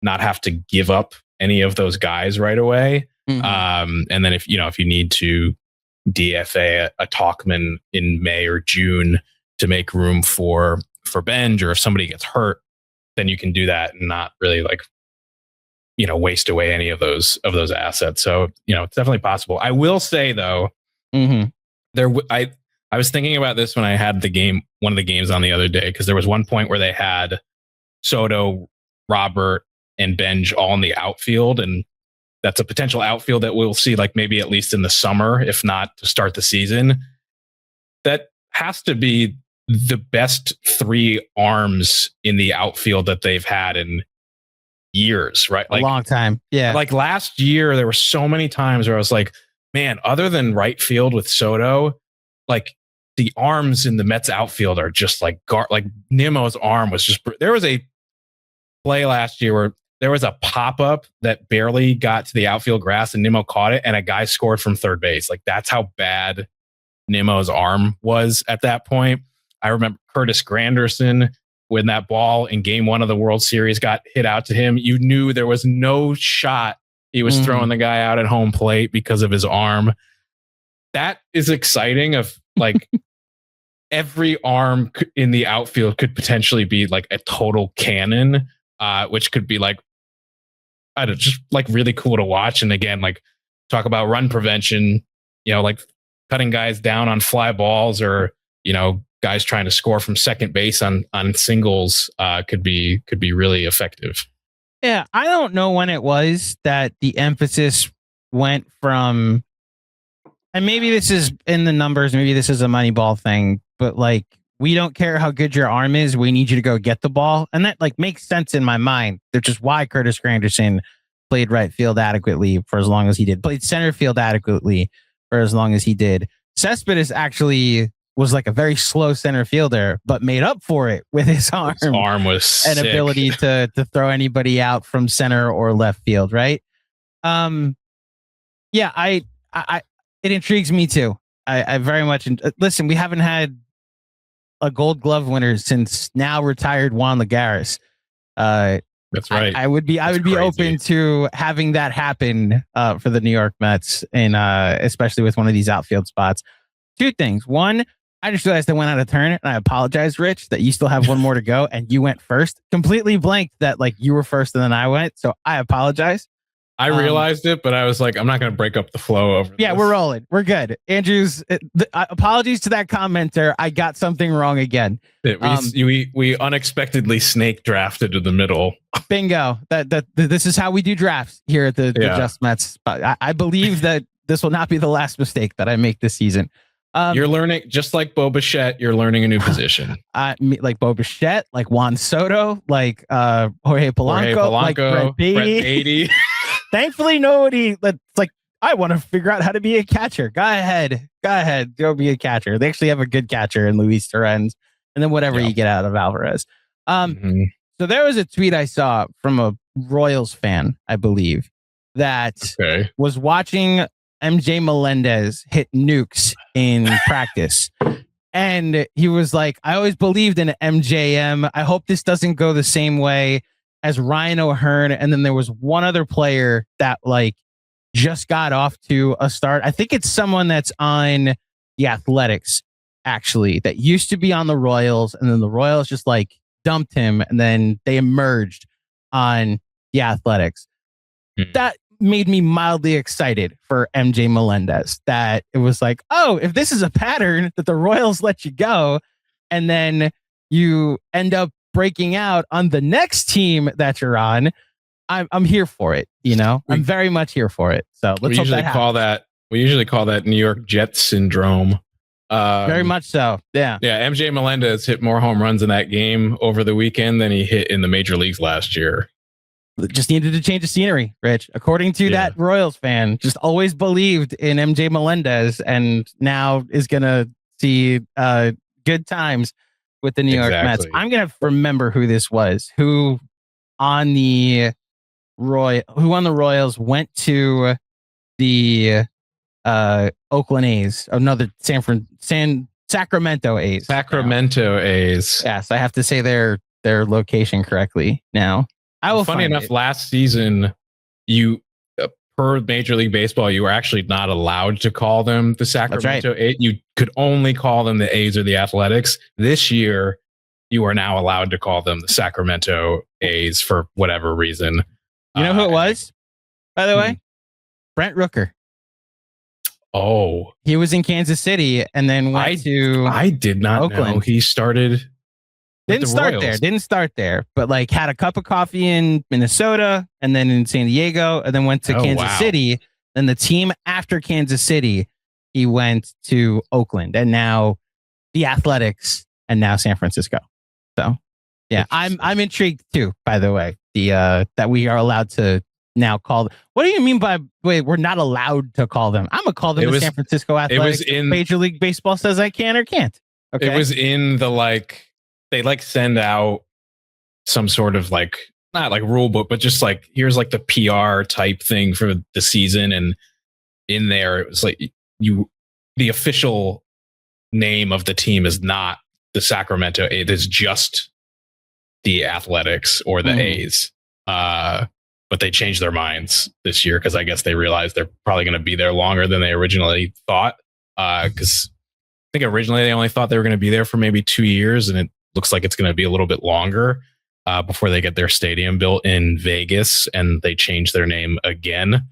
not have to give up any of those guys right away. Mm-hmm. And then if you need to DFA a Tauchman in May or June to make room for Benge, or if somebody gets hurt, then you can do that and not really waste away any of those assets. So, it's definitely possible. I will say though, I was thinking about this when I had one of the games on the other day, because there was one point where they had Soto, Robert, and Benge all in the outfield. And that's a potential outfield that we'll see like maybe at least in the summer, if not to start the season. That has to be the best three arms in the outfield that they've had in years, right? Like a long time. Yeah. Like last year, there were so many times where I was like, man, other than right field with Soto, like the arms in the Mets outfield are just like Nimmo's arm was just, there was a play last year where there was a pop-up that barely got to the outfield grass and Nimmo caught it and a guy scored from third base. Like that's how bad Nimmo's arm was at that point. I remember Curtis Granderson, when that ball in game 1 of the World Series got hit out to him, you knew there was no shot he was throwing the guy out at home plate because of his arm. That is exciting. Of like every arm in the outfield could potentially be like a total cannon, which could be like, I don't know, just like really cool to watch. And again, like talk about run prevention, like cutting guys down on fly balls, or, guys trying to score from second base on singles could be really effective. Yeah, I don't know when it was that the emphasis went from, and maybe this is in the numbers, maybe this is a Moneyball thing, but like, we don't care how good your arm is, we need you to go get the ball. And that like makes sense in my mind, which is why Curtis Granderson played right field adequately for as long as he did, played center field adequately for as long as he did. Cespedes actually was like a very slow center fielder, but made up for it with his arm. His arm was an sick. Ability to throw anybody out from center or left field, right? Yeah, I it intrigues me too. I very much listen. We haven't had a Gold Glove winner since now retired Juan Lagares. That's right. I would be open to having that happen for the New York Mets, and especially with one of these outfield spots. Two things. One, I just realized I went out of turn, and I apologize, Rich, that you still have one more to go, and you went first. Completely blanked that like you were first and then I went, so I apologize. I realized it, but I was like, I'm not going to break up the flow over Yeah, this. we're rolling. We're good. Andrews, apologies to that commenter. I got something wrong again. We unexpectedly snake drafted to the middle. Bingo. This is how we do drafts here at the Just Mets. I believe that this will not be the last mistake that I make this season. You're learning, just like Bo Bichette, you're learning a new position. Like Bo Bichette, like Juan Soto, like Jorge Polanco, like Brett Beatty. Thankfully, nobody that's like, I want to figure out how to be a catcher. Go ahead. Go be a catcher. They actually have a good catcher in Luis Torrens, and then whatever you get out of Alvarez. So there was a tweet I saw from a Royals fan, I believe, that was watching MJ Melendez hit nukes in practice. And he was like, I always believed in MJM. I hope this doesn't go the same way as Ryan O'Hearn. And then there was one other player that like just got off to a start. I think it's someone that's on the Athletics, actually, that used to be on the Royals. And then the Royals just like dumped him. And then they emerged on the Athletics. That made me mildly excited for MJ Melendez, that it was like, oh, if this is a pattern that the Royals let you go and then you end up breaking out on the next team that you're on, I'm here for it. You know, I'm very much here for it. So let's hope that happens. We usually call that New York Jets syndrome. Very much so. Yeah. Yeah. MJ Melendez hit more home runs in that game over the weekend than he hit in the major leagues last year. Just needed to change the scenery, Rich. According to that Royals fan, just always believed in MJ Melendez and now is going to see good times with the New York Mets. I'm going to remember who this was, who on the Royals went to the Oakland A's, another Sacramento A's. Sacramento A's. Yes, I have to say their location correctly now. Funny enough, last season, per Major League Baseball, you were actually not allowed to call them the Sacramento A's. You could only call them the A's or the Athletics. This year, you are now allowed to call them the Sacramento A's for whatever reason. You know who it was, by the way? Brent Rooker. Oh. He was in Kansas City and then went to I did not Oakland. know he started... Didn't start there, but like had a cup of coffee in Minnesota and then in San Diego and then went to Kansas City. Then the team after Kansas City, he went to Oakland and now the Athletics and now San Francisco. So yeah, I'm intrigued too, by the way, that we are allowed to now call. What do you mean by wait, we're not allowed to call them? I'm gonna call them the San Francisco Athletics. Major League Baseball says I can or can't. Okay. It was in the they send out some sort of not like rule book, but just here's the PR type thing for the season. And in there, it was the official name of the team is not the Sacramento A's. It's just the Athletics or the A's. But they changed their minds this year because I guess they realized they're probably going to be there longer than they originally thought. Because I think originally they only thought they were going to be there for maybe 2 years, and it looks like it's going to be a little bit longer before they get their stadium built in Vegas and they change their name again.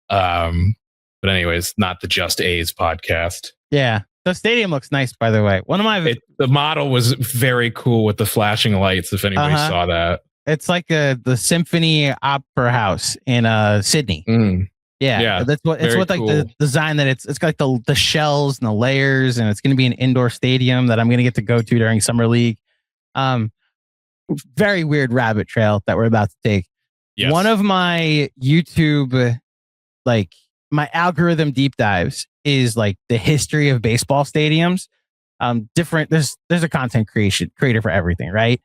But anyways, not the Just A's podcast. Yeah. The stadium looks nice, by the way. The model was very cool with the flashing lights, if anybody saw that. It's like the Symphony Opera House in Sydney. Yeah. That's what it's with cool. The design that it's got the shells and the layers, and it's going to be an indoor stadium that I'm going to get to go to during summer league. Very weird rabbit trail that we're about to take. Yes. One of my YouTube, my algorithm deep dives is the history of baseball stadiums. Different. There's a content creator for everything, right?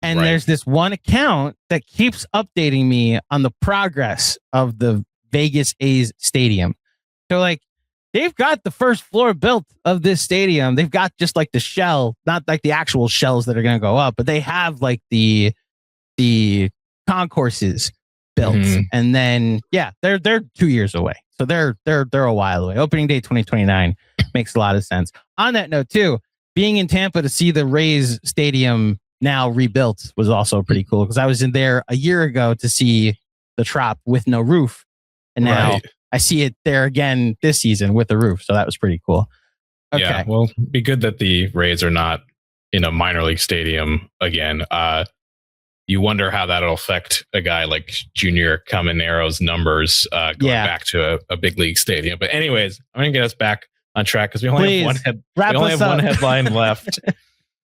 And there's this one account that keeps updating me on the progress of the Vegas A's stadium. So they've got the first floor built of this stadium. They've got just the shell, not the actual shells that are going to go up, but they have the concourses built. And then they're 2 years away. So they're a while away. Opening day 2029 makes a lot of sense. On that note too, being in Tampa to see the Rays stadium now rebuilt was also pretty cool because I was in there a year ago to see the Trop with no roof. And now I see it there again this season with the roof. So that was pretty cool. Okay. Yeah, well, be good that the Rays are not in a minor league stadium again. You wonder how that'll affect a guy like Junior Camanero's numbers going back to a big league stadium. But anyways, I'm going to get us back on track because we only have one headline left.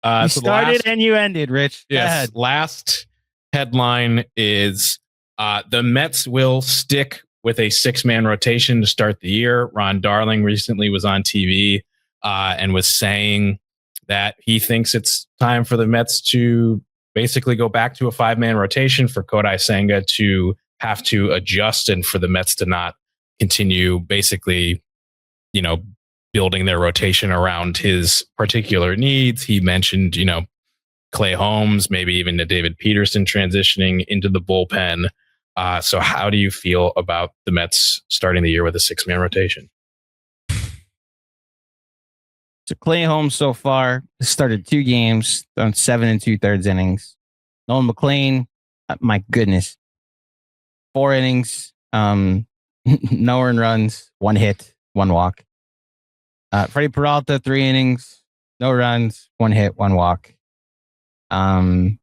You started and you ended, Rich. Yes. Last headline is the Mets will stick with a 6-man rotation to start the year. Ron Darling recently was on TV and was saying that he thinks it's time for the Mets to basically go back to a 5-man rotation, for Kodai Senga to have to adjust and for the Mets to not continue basically, building their rotation around his particular needs. He mentioned, Clay Holmes, maybe even to David Peterson transitioning into the bullpen. So how do you feel about the Mets starting the year with a 6-man rotation? So Clay Holmes so far has started 2 games, thrown 7 2/3 innings. Nolan McLean, my goodness, 4 innings, no earned runs, 1 hit, 1 walk. Freddy Peralta, 3 innings, no runs, 1 hit, 1 walk. No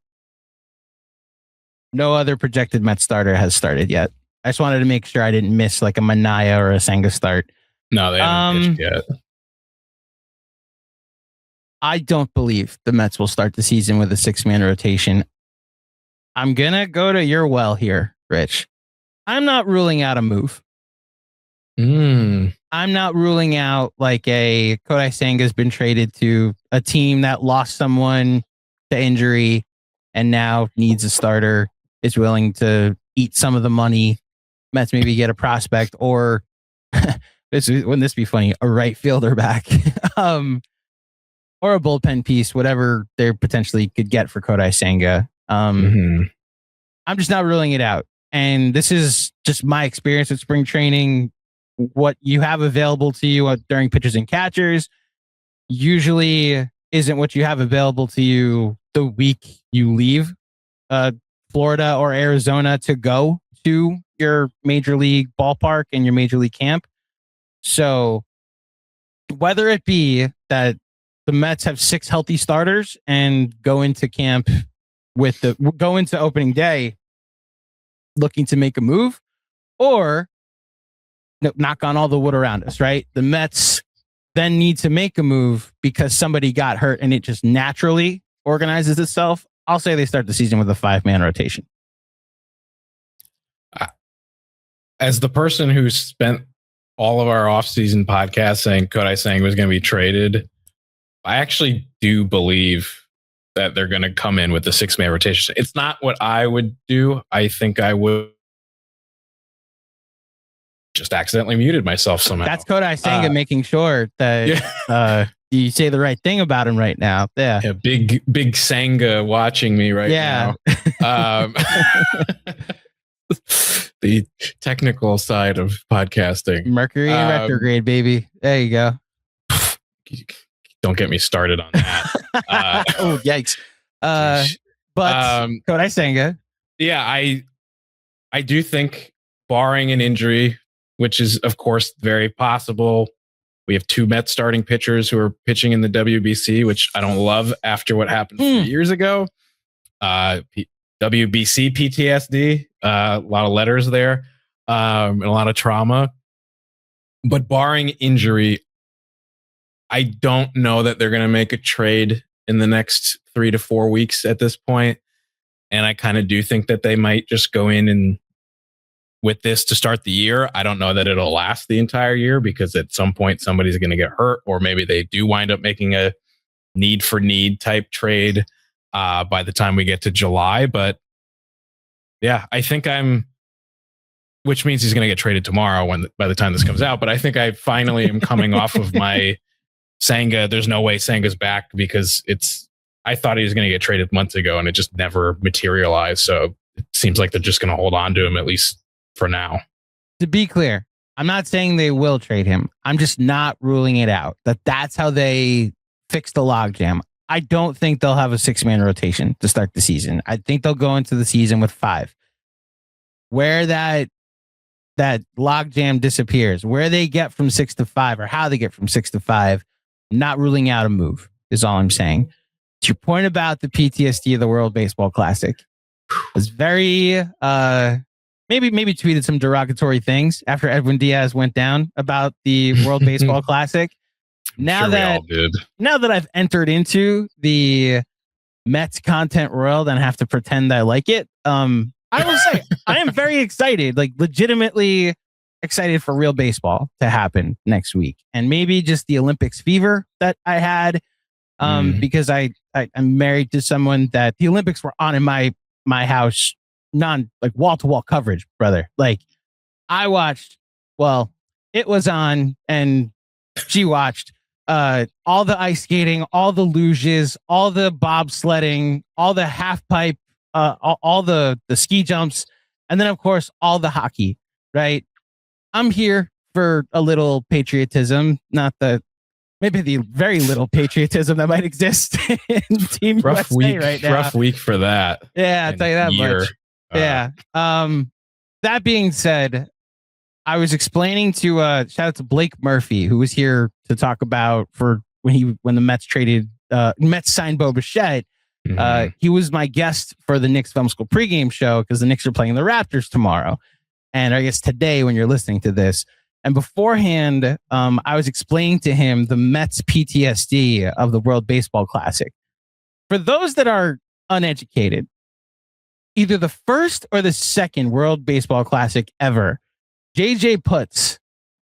other projected Mets starter has started yet. I just wanted to make sure I didn't miss like a Manaea or a Senga start. No, they haven't pitched yet. I don't believe the Mets will start the season with a 6-man rotation. I'm going to go to your well here, Rich. I'm not ruling out a move. I'm not ruling out like a Kodai Senga's been traded to a team that lost someone to injury and now needs a starter, is willing to eat some of the money. Mets maybe get a prospect or wouldn't this be funny? A right fielder back. Or a bullpen piece, whatever they potentially could get for Kodai Senga. I'm just not ruling it out. And this is just my experience with spring training. What you have available to you during pitchers and catchers usually isn't what you have available to you the week you leave Florida or Arizona to go to your major league ballpark and your major league camp. So whether it be that the Mets have 6 healthy starters and go into camp go into opening day looking to make a move, or knock on all the wood around us, right? The Mets then need to make a move because somebody got hurt and it just naturally organizes itself. I'll say they start the season with a 5-man rotation. As the person who spent all of our offseason podcasts saying Kodai Senga was going to be traded, I actually do believe that they're going to come in with the 6-man rotation. It's not what I would do. I think I would just accidentally muted myself somehow. That's Kodai Senga making sure that you say the right thing about him right now. Yeah, big Senga watching me right now. The technical side of podcasting. Mercury in retrograde, baby. There you go. Don't get me started on that. Oh, yikes. But Kodai Senga. Yeah, I do think barring an injury, which is, of course, very possible, we have 2 Mets starting pitchers who are pitching in the WBC, which I don't love after what happened 3 years ago. WBC PTSD, a lot of letters there, and a lot of trauma. But barring injury, I don't know that they're going to make a trade in the next 3 to 4 weeks at this point. And I kind of do think that they might just go in and with this to start the year. I don't know that it'll last the entire year because at some point somebody's going to get hurt, or maybe they do wind up making a need for need type trade by the time we get to July. But yeah, I think which means he's going to get traded tomorrow by the time this comes out. But I think I finally am coming off of my Senga. There's no way Senga's back because I thought he was going to get traded months ago and it just never materialized. So it seems like they're just going to hold on to him at least for now. To be clear, I'm not saying they will trade him. I'm just not ruling it out. That's how they fix the logjam. I don't think they'll have a 6-man rotation to start the season. I think they'll go into the season with 5. Where that logjam disappears, where they get from 6 to 5 or how they get from 6 to 5, not ruling out a move is all I'm saying. To your point about the PTSD of the World Baseball Classic, was very maybe tweeted some derogatory things after Edwin Diaz went down about the World Baseball Classic. Now that I've entered into the Mets content world and have to pretend I like it, I will say I am very excited, like legitimately excited for real baseball to happen next week, and maybe just the Olympics fever that I had, because I'm married to someone that the Olympics were on in my house, wall to wall coverage, brother. Like I watched, it was on, and She watched all the ice skating, all the luges, all the bobsledding, all the half pipe, all the ski jumps, and then of course all the hockey. Right? I'm here for a little patriotism, not maybe the very little patriotism that might exist in Team rough USA week, right now. rough week for that. Yeah, I'll tell you that much. Yeah. That being said, I was explaining to shout out to Blake Murphy, who was here to talk about when the Mets signed Bo Bichette. He was my guest for the Knicks Film School pregame show because the Knicks are playing the Raptors tomorrow. And I guess today when you're listening to this. And beforehand, I was explaining to him the Mets PTSD of the World Baseball Classic. For those that are uneducated, either the first or the second World Baseball Classic ever, JJ Putz,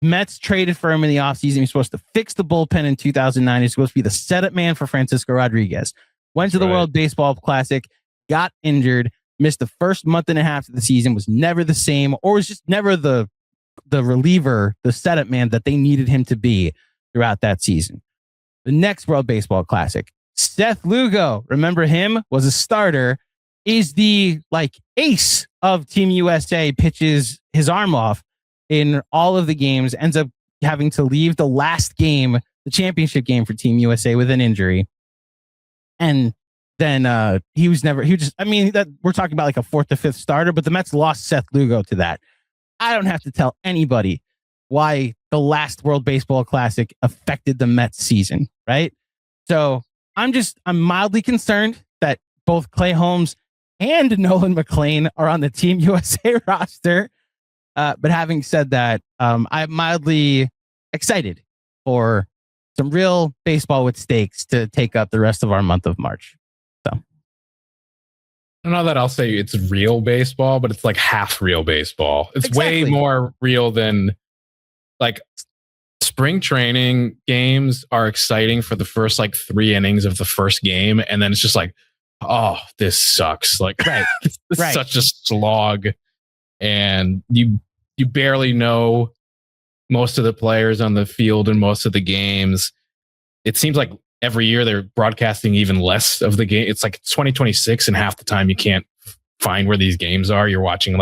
Mets traded for him in the offseason. He was supposed to fix the bullpen in 2009. He's supposed to be the setup man for Francisco Rodriguez. Went to the World Baseball Classic, got injured, missed the first month and a half of the season, was never the same, or was just never the reliever, the setup man that they needed him to be throughout that season. The next World Baseball Classic, Seth Lugo, remember him, was a starter, is the ace of Team USA, pitches his arm off in all of the games, ends up having to leave the last game, the championship game for Team USA, with an injury. And then we're talking about a fourth or fifth starter, but the Mets lost Seth Lugo to that. I don't have to tell anybody why the last World Baseball Classic affected the Mets season, right? So I'm mildly concerned that both Clay Holmes and Nolan McLean are on the Team USA roster. But having said that, I'm mildly excited for some real baseball with stakes to take up the rest of our month of March. So I don't know that I'll say it's real baseball, but it's half real baseball. It's way more real than spring training games are exciting for the first 3 innings of the first game. And then it's just oh, this sucks. This is such a slog. And you barely know most of the players on the field and most of the games. It seems like every year they're broadcasting even less of the game. It's 2026 and half the time you can't find where these games are. You're watching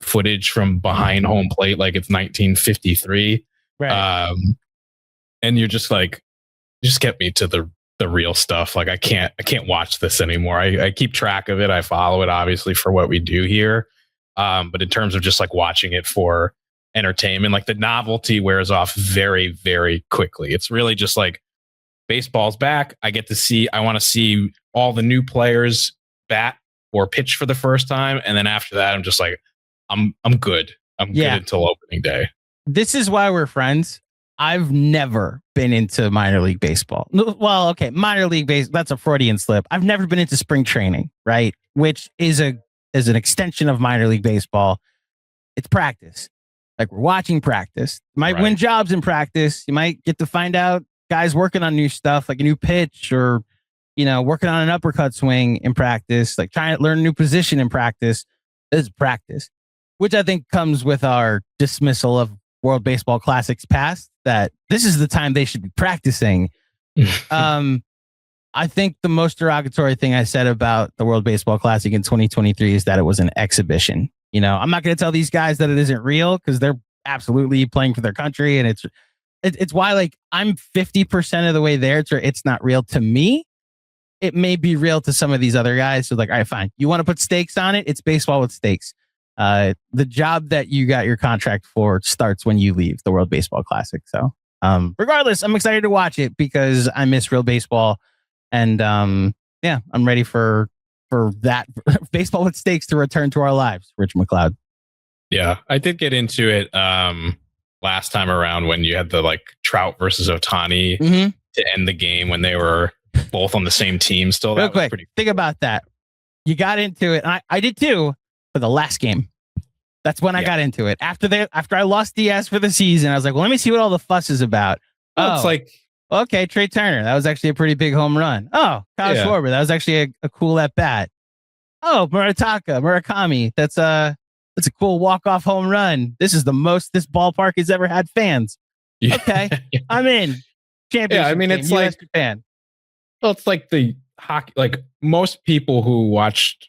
footage from behind home plate it's 1953. Right. And you're just just get me to the real stuff. I can't watch this anymore. I keep track of it. I follow it obviously for what we do here. But in terms of just watching it for entertainment, the novelty wears off very, very quickly. It's really just baseball's back. I want to see all the new players bat or pitch for the first time. And then after that, I'm just I'm good. I'm good until opening day. This is why we're friends. I've never been into minor league baseball. Well, okay, minor league baseball, that's a Freudian slip. I've never been into spring training, right? Which is an extension of minor league baseball. It's practice. We're watching practice. You might win jobs in practice. You might get to find out guys working on new stuff, like a new pitch or, working on an uppercut swing in practice, trying to learn a new position in practice. This is practice, which I think comes with our dismissal of World Baseball Classics past, that this is the time they should be practicing. I think the most derogatory thing I said about the World Baseball Classic in 2023 is that it was an exhibition. I'm not going to tell these guys that it isn't real because they're absolutely playing for their country. And it's why I'm 50% of the way there. It's not real to me. It may be real to some of these other guys. So all right, fine. You want to put stakes on it? It's baseball with stakes. The job that you got your contract for starts when you leave the World Baseball Classic. So regardless, I'm excited to watch it because I miss real baseball. And I'm ready for that baseball with stakes to return to our lives. Rich MacLeod. Yeah, I did get into it last time around when you had the Trout versus Ohtani to end the game when they were both on the same team still. Real quick, think about that. You got into it. And I did too for the last game. That's when I got into it. After I lost DS for the season, I was like, well, let me see what all the fuss is about. It's okay, Trey Turner. That was actually a pretty big home run. Oh, Kyle Schwarber. That was actually a cool at bat. Oh, Murakami. That's a cool walk-off home run. This is the most this ballpark has ever had fans. Okay, I'm in. Championship. Yeah, I mean, game, it's US like Japan. well, it's like the hockey. Like most people who watched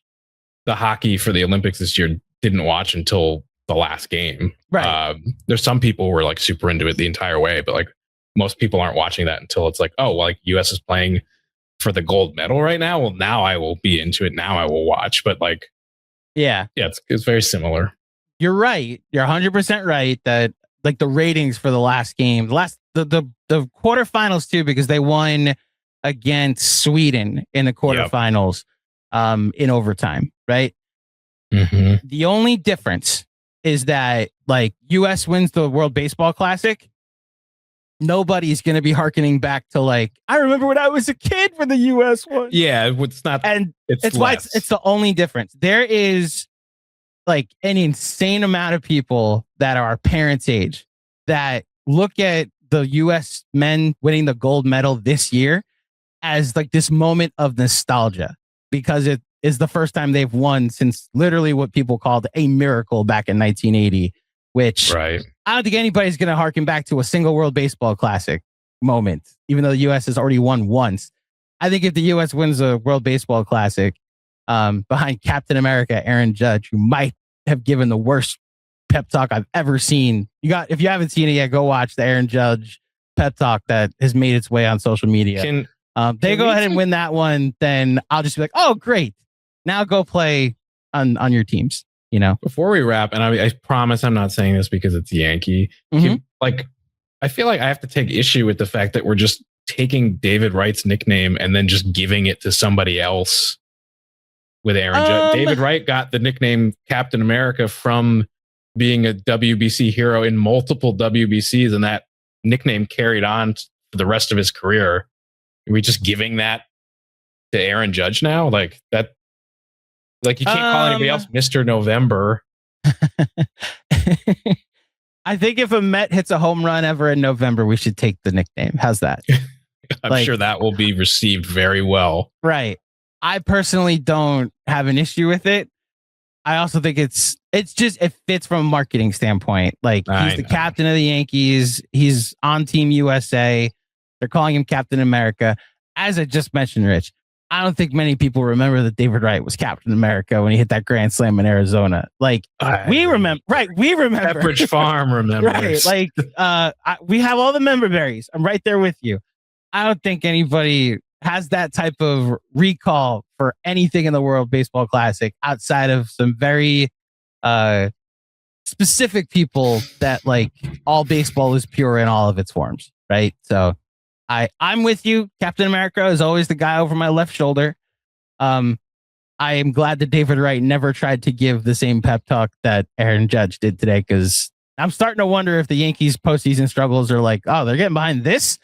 the hockey for the Olympics this year didn't watch until the last game. Right. There's some people who were like super into it the entire way, but like most people aren't watching that until it's like, oh, well, like US is playing for the gold medal right now. Well, now I will be into it. Now I will watch. But like, yeah, it's very similar. You're right. You're 100% right that like the ratings for the last game, the quarterfinals too, because they won against Sweden in the quarterfinals in overtime, right? Mm-hmm. The only difference is that like US wins the World Baseball Classic. Nobody's going to be hearkening back to like, I remember when I was a kid when the US won. Yeah, it's not. And it's less. why it's the only difference. There is like an insane amount of people that are our parents' age that look at the US men winning the gold medal this year as like this moment of nostalgia because it is the first time they've won since literally what people called a miracle back in 1980, which right. I don't think anybody's going to harken back to a single World Baseball Classic moment, even though the US has already won once. I think if the US wins a World Baseball Classic behind Captain America, Aaron Judge, who might have given the worst pep talk I've ever seen. If you haven't seen it yet, go watch the Aaron Judge pep talk that has made its way on social media. They go ahead and win that one, then I'll just be like, oh, great. Now go play on your teams, you know? Before we wrap, and I promise I'm not saying this because it's Yankee. Mm-hmm. I feel like I have to take issue with the fact that we're just taking David Wright's nickname and then just giving it to somebody else with Aaron Judge. David Wright got the nickname Captain America from being a WBC hero in multiple WBCs, and that nickname carried on for the rest of his career. Are we just giving that to Aaron Judge now? Like that, like you can't call anybody else Mr. November. I think if a Met hits a home run ever in November, we should take the nickname. How's that? I'm sure that will be received very well. Right. I personally don't have an issue with it. I also think it's just, it fits from a marketing standpoint. Like he's the captain of the Yankees. He's on Team USA. They're calling him Captain America. As I just mentioned, Rich, I don't think many people remember that David Wright was Captain America when he hit that grand slam in Arizona. Like we remember. Pepperidge Farm remembers. Right. Like we have all the member berries. I'm right there with you. I don't think anybody has that type of recall for anything in the World Baseball Classic outside of some very specific people that like all baseball is pure in all of its forms, right? So I'm with you. Captain America is always the guy over my left shoulder. I am glad that David Wright never tried to give the same pep talk that Aaron Judge did today, because I'm starting to wonder if the Yankees postseason struggles are like, oh, they're getting behind this.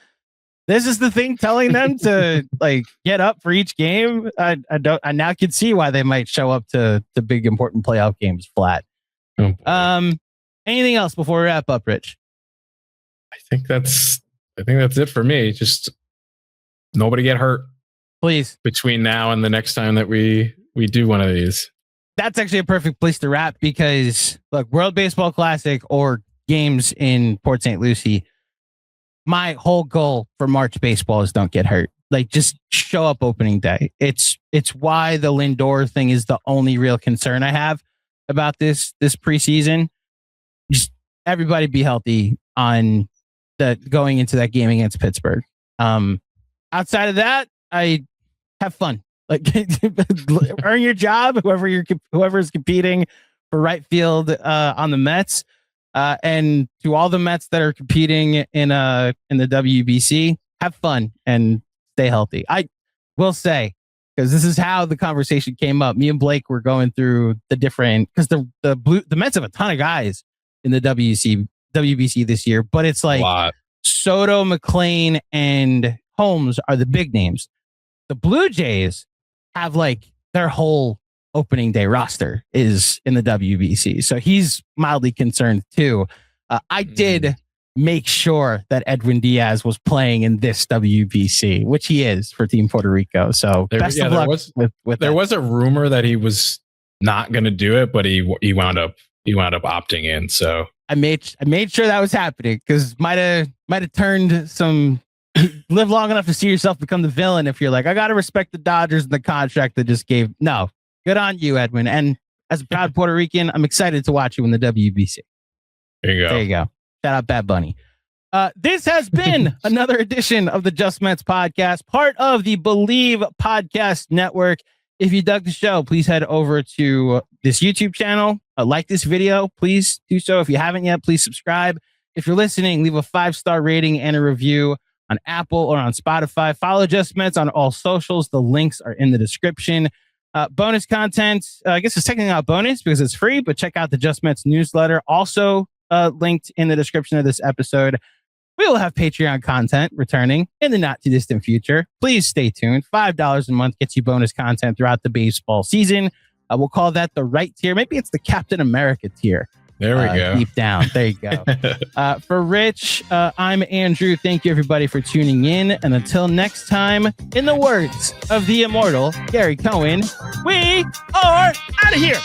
This is the thing telling them to like get up for each game. I now can see why they might show up to big important playoff games flat. Anything else before we wrap up, Rich? I think that's it for me. Just nobody get hurt, please, between now and the next time that we do one of these. That's actually a perfect place to wrap, because look, World Baseball Classic or games in Port St. Lucie, my whole goal for March baseball is don't get hurt. Like, just show up opening day. It's why the Lindor thing is the only real concern I have about this preseason. Just everybody be healthy on going into that game against Pittsburgh. Outside of that, I have fun. Like, earn your job, whoever is competing for right field on the Mets. And to all the Mets that are competing in the WBC, have fun and stay healthy. I will say, because this is how the conversation came up. Me and Blake were going through the different, because the Mets have a ton of guys in the WBC this year, but it's like Soto, McClain, and Holmes are the big names. The Blue Jays have like their whole opening day roster is in the WBC. So he's mildly concerned too. I did make sure that Edwin Diaz was playing in this WBC, which he is for Team Puerto Rico. So best of luck with there that. Was a rumor that he was not going to do it, but he wound up opting in. So I made sure that was happening because might have turned some. Live long enough to see yourself become the villain if you're like, I gotta respect the Dodgers and the contract that just gave. No, good on you, Edwin. And as a proud Puerto Rican, I'm excited to watch you in the WBC. There you go. Shout out Bad Bunny. This has been another edition of the Just Mets podcast, part of the Bleav podcast network. If you dug the show, please head over to this YouTube channel. Like this video, please do so. If you haven't yet, please subscribe. If you're listening, leave a 5-star rating and a review on Apple or on Spotify. Follow Just Mets on all socials. The links are in the description. Bonus content, I guess it's technically not bonus because it's free, but check out the Just Mets newsletter. Also linked in the description of this episode. We will have Patreon content returning in the not too distant future. Please stay tuned. $5 a month gets you bonus content throughout the baseball season. We'll call that the right tier. Maybe it's the Captain America tier. There we go. Deep down. There you go. For Rich, I'm Andrew. Thank you, everybody, for tuning in. And until next time, in the words of the immortal Gary Cohen, we are out of here.